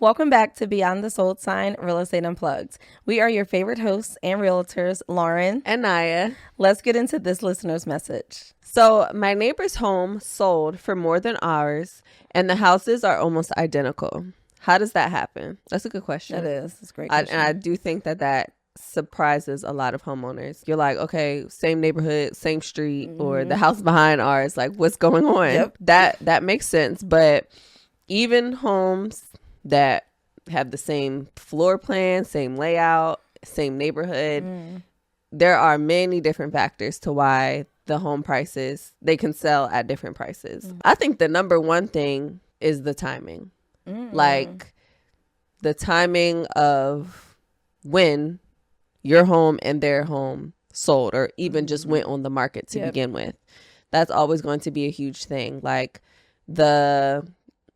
Welcome back to Beyond the Sold Sign Real Estate Unplugged. We are your favorite hosts and realtors, Lauren and Naya. Let's get into this listener's message. So, my neighbor's home sold for more than ours, and the houses are almost identical. How does that happen? That's a good question. It is. It's a great question. And I do think that surprises a lot of homeowners. You're like, okay, same neighborhood, same street, or the house behind ours. Like, what's going on? Yep. That makes sense. But even homes that have the same floor plan, same layout, same neighborhood, there are many different factors to why the home prices, they can sell at different prices. I think the number one thing is the timing. Like the timing of when your home and their home sold, or even just went on the market to begin with. That's always going to be a huge thing. Like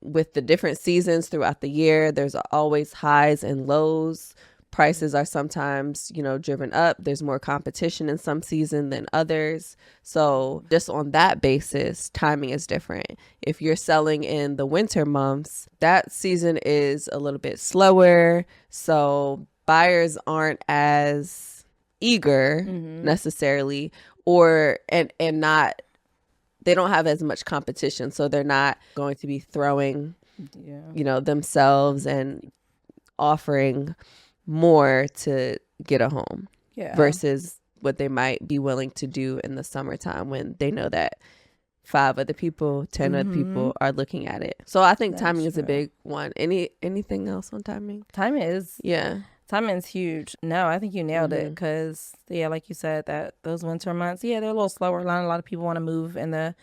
with the different seasons throughout the year, there's always highs and lows. Prices are sometimes, driven up. There's more competition in some season than others. So just on that basis, timing is different. If you're selling in the winter months, that season is a little bit slower. So buyers aren't as eager necessarily, and not, they don't have as much competition. So they're not going to be throwing, themselves and offering more to get a home versus what they might be willing to do in the summertime when they know that 5 other people, 10 other people are looking at it. So I think timing is a big one. Anything else on timing? Timing is huge. No, I think you nailed it because like you said, that those winter months, they're a little slower. Not a lot of people want to move in the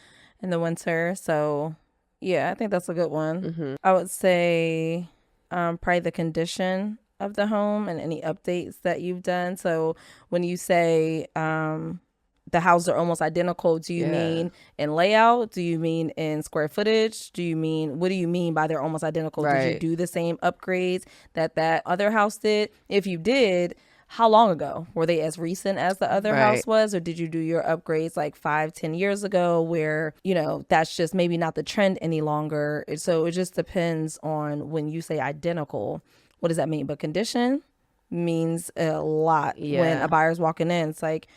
winter. So I think that's a good one. I would say probably the condition of the home and any updates that you've done. So when you say the houses are almost identical, do you mean in layout? Do you mean in square footage? What do you mean by they're almost identical? Right. Did you do the same upgrades that other house did? If you did, how long ago? Were they as recent as the other house was? Or did you do your upgrades like 5-10 years ago where, that's just maybe not the trend any longer? So it just depends on when you say identical. What does that mean? But condition means a lot when a buyer's walking in. It's like,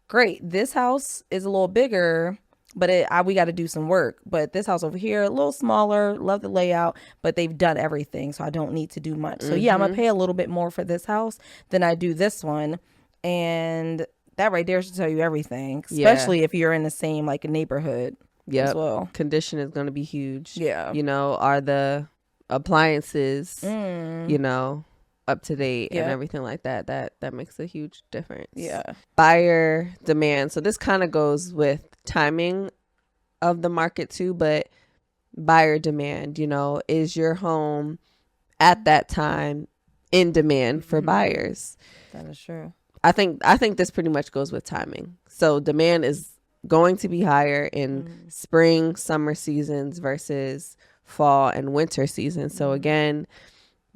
great, this house is a little bigger, but we got to do some work. But this house over here, a little smaller, love the layout, but they've done everything, so I don't need to do much. So I'm going to pay a little bit more for this house than I do this one. And that right there should tell you everything, especially if you're in the same neighborhood as well. Condition is going to be huge. Yeah. Are the appliances up to date and everything like that makes a huge difference. Buyer demand, so this kind of goes with timing of the market too, but buyer demand, is your home at that time in demand for buyers? That is true. I think this pretty much goes with timing. So demand is going to be higher in spring, summer seasons versus fall and winter season. So again,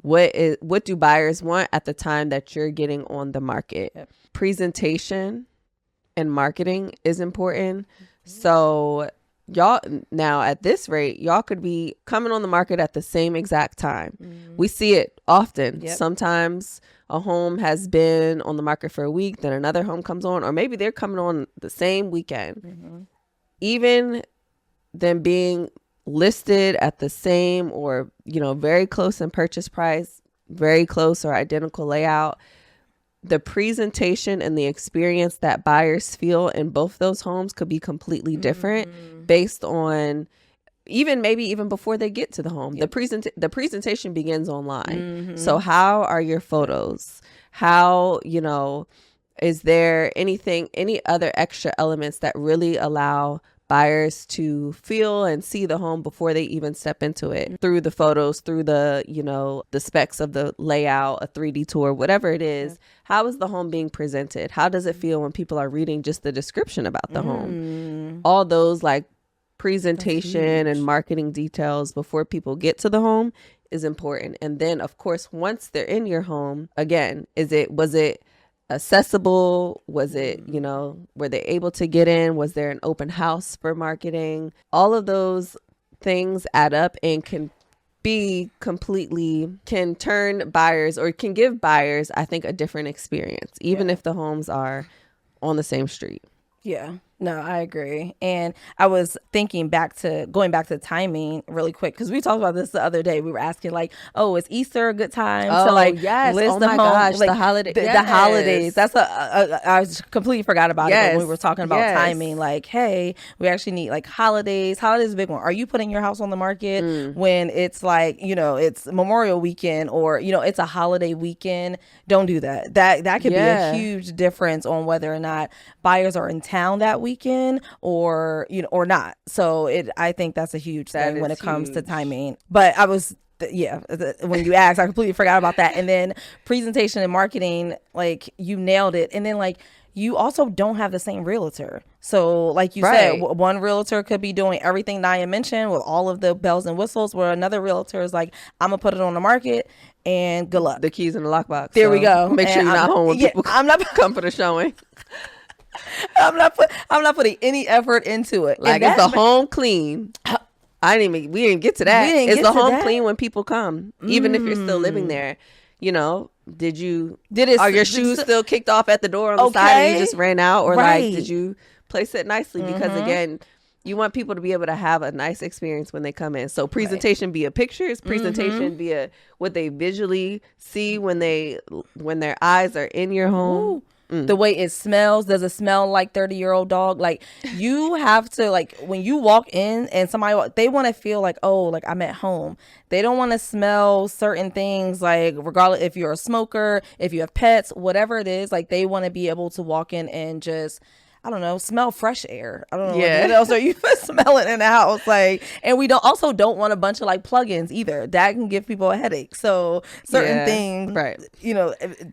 what do buyers want at the time that you're getting on the market? Presentation and marketing is important. So y'all, now at this rate, y'all could be coming on the market at the same exact time. We see it often. Sometimes a home has been on the market for a week, then another home comes on, or maybe they're coming on the same weekend. Even them being listed at the same or very close in purchase price, very close or identical layout, the presentation and the experience that buyers feel in both those homes could be completely different based on even before they get to the home. The presentation begins online. So how are your photos? How is there any other extra elements that really allow buyers to feel and see the home before they even step into it, through the photos, through the the specs of the layout, a 3D tour, whatever it is? How is the home being presented? How does it feel when people are reading just the description about the home? All those presentation and marketing details before people get to the home is important. And then of course, once they're in your home, again, was it accessible? Was it, were they able to get in? Was there an open house for marketing? All of those things add up and can be completely, can turn buyers or can give buyers, I think, a different experience, even if the homes are on the same street. Yeah. No, I agree. And I was thinking going back to timing really quick, because we talked about this the other day. We were asking like, oh, is Easter a good time to like list the home? Gosh, like, the holiday, the holidays. That's I completely forgot about it when we were talking about timing. Like, hey, we actually need like holidays. Holidays is a big one. Are you putting your house on the market when it's like, it's Memorial weekend or, it's a holiday weekend? Don't do that. That could be a huge difference on whether or not buyers are in town that weekend or or not. So I think that's a huge thing when it comes to timing. But I was when you asked, I completely forgot about that. And then presentation and marketing, like you nailed it. And then like you also don't have the same realtor. So like you said, one realtor could be doing everything Nia mentioned with all of the bells and whistles, where another realtor is like, I'm gonna put it on the market and good luck. The keys in the lockbox. There we go. Make sure you're not home when people come for the showing. I'm not putting any effort into it. Like, is the home clean? We didn't get to that. Is the home clean when people come? Even if you're still living there, are your shoes still kicked off at the door on the side and you just ran out? Or like, did you place it nicely? Because again, you want people to be able to have a nice experience when they come in. So presentation via pictures, presentation via what they visually see when their eyes are in your home. The way it smells. Does it smell like 30-year-old dog? Like, you have to, like, when you walk in and they want to feel like, oh, like I'm at home. They don't want to smell certain things, like regardless if you're a smoker, if you have pets, whatever it is, like they want to be able to walk in and just, I don't know, smell fresh air. I don't know what else are you smelling in the house. Like, and we don't want a bunch of like plugins either. That can give people a headache. So certain things,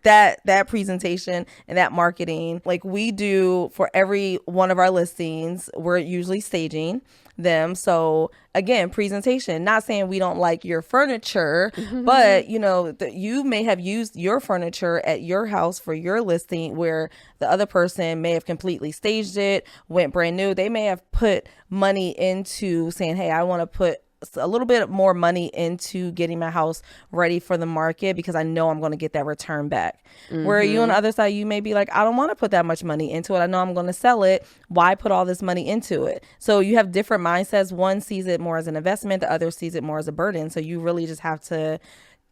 that presentation and that marketing, like we do for every one of our listings, we're usually staging them. So again, presentation, not saying we don't like your furniture, but you may have used your furniture at your house for your listing where the other person may have completely staged it, went brand new. They may have put money into saying, hey, I want to put a little bit more money into getting my house ready for the market because I know I'm going to get that return back. Where you on the other side, you may be like, I don't want to put that much money into it. I know I'm going to sell it. Why put all this money into it? So you have different mindsets. One sees it more as an investment. The other sees it more as a burden. So you really just have to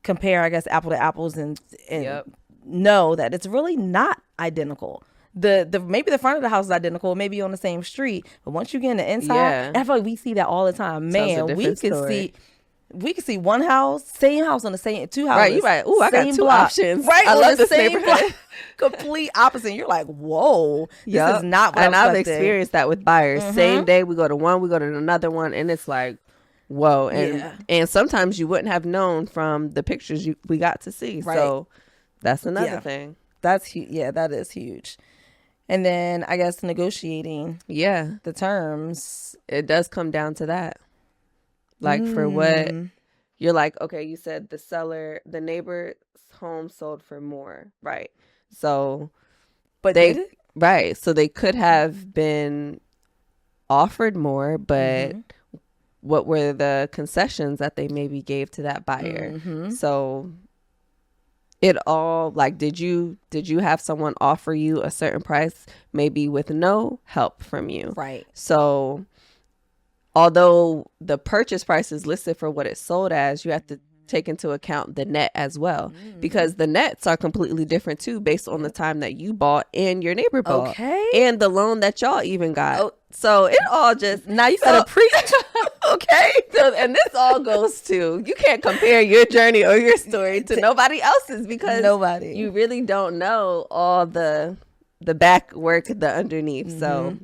compare, I guess, apple to apples and know that it's really not identical. Maybe the front of the house is identical, maybe on the same street, but once you get in the inside, I feel like we see that all the time. Man, we could see one house, same house on the same two houses. Right, you're right. Ooh, I got two options. Right, I love the this same neighborhood. block, complete opposite. You're like, whoa, this is not what and I'm I've experienced that with buyers. Same day, we go to one, we go to another one, and it's like, whoa. And sometimes you wouldn't have known from the pictures we got to see. Right. So that's another thing. That's huge. Yeah, that is huge. And then I guess negotiating the terms. It does come down to that. Like for what you're like, okay, you said the neighbor's home sold for more. Right. So, but so they could have been offered more, but what were the concessions that they maybe gave to that buyer? So it all, like, did you have someone offer you a certain price, maybe with no help from you? Right. So although the purchase price is listed for what it's sold as, you have to take into account the net as well, because the nets are completely different too, based on the time that you bought and your neighbor bought, and the loan that y'all even got. So it all just, now you gotta preach. Okay. So, and this all goes to, you can't compare your journey or your story to nobody else's, because you really don't know all the back work, the underneath. So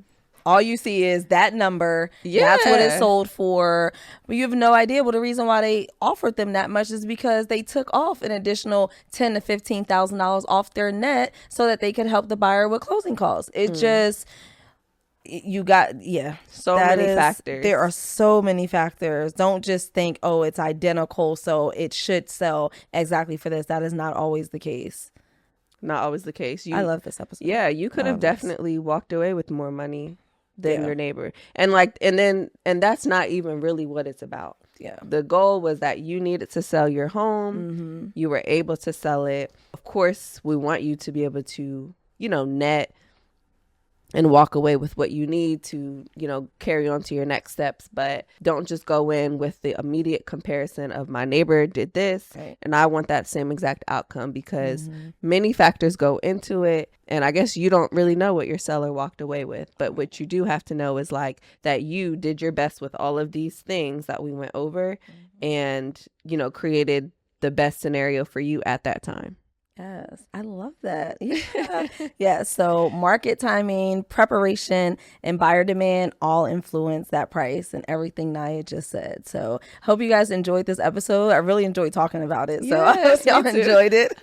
all you see is that number. That's what it sold for. But you have no idea. Well, the reason why they offered them that much is because they took off an additional $10,000 to $15,000 off their net so that they could help the buyer with closing costs. It just, you got, so many factors. There are so many factors. Don't just think, oh, it's identical, so it should sell exactly for this. That is not always the case. Not always the case. I love this episode. Yeah, you could have definitely walked away with more money than your neighbor. And that's not even really what it's about. Yeah. The goal was that you needed to sell your home. You were able to sell it. Of course, we want you to be able to, net and walk away with what you need to, carry on to your next steps. But don't just go in with the immediate comparison of my neighbor did this and I want that same exact outcome, because many factors go into it. And I guess you don't really know what your seller walked away with. But what you do have to know is like that you did your best with all of these things that we went over and, created the best scenario for you at that time. Yes, I love that. Yeah. Yeah. So market timing, preparation, and buyer demand all influence that price and everything Naya just said. So hope you guys enjoyed this episode. I really enjoyed talking about it. So I hope y'all enjoyed it.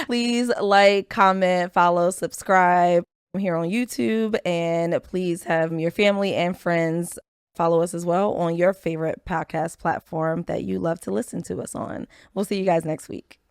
Please like, comment, follow, subscribe. I'm here on YouTube, and please have your family and friends follow us as well on your favorite podcast platform that you love to listen to us on. We'll see you guys next week.